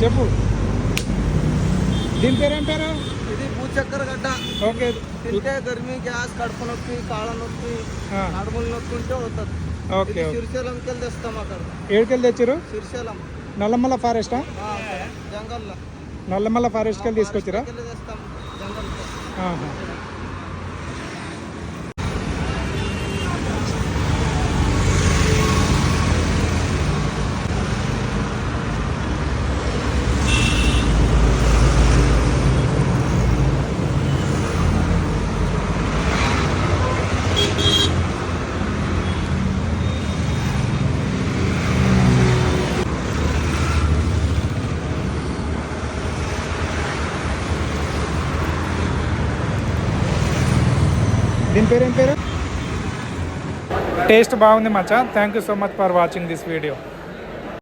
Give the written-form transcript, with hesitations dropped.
చెప్పు. దీని పేరు ఏం పేరు? ఇది భూచక్కెర గడ్డ. ఓకే. తింటే గర్మి, గ్యాస్, కడుపు నొప్పి, కాళ్ళ నొప్పి, నడుములు నొప్పి ఉంటే అవుతుంది. ఓకే. శ్రీశైలంకి వెళ్ళి తెస్తాం అక్కడ. ఏడుకెళ్ళి తెచ్చారు? శ్రీశైలం నల్లమల్ల ఫారెస్టా? జంగల్లో. నల్లమల్ల ఫారెస్ట్కి వెళ్ళి తీసుకొచ్చారా? తెస్తాం జంగల్కి. దీని పేరు ఏం పేరు? టేస్ట్ బాగుంది మచ్చా. Thank you so much for watching this video.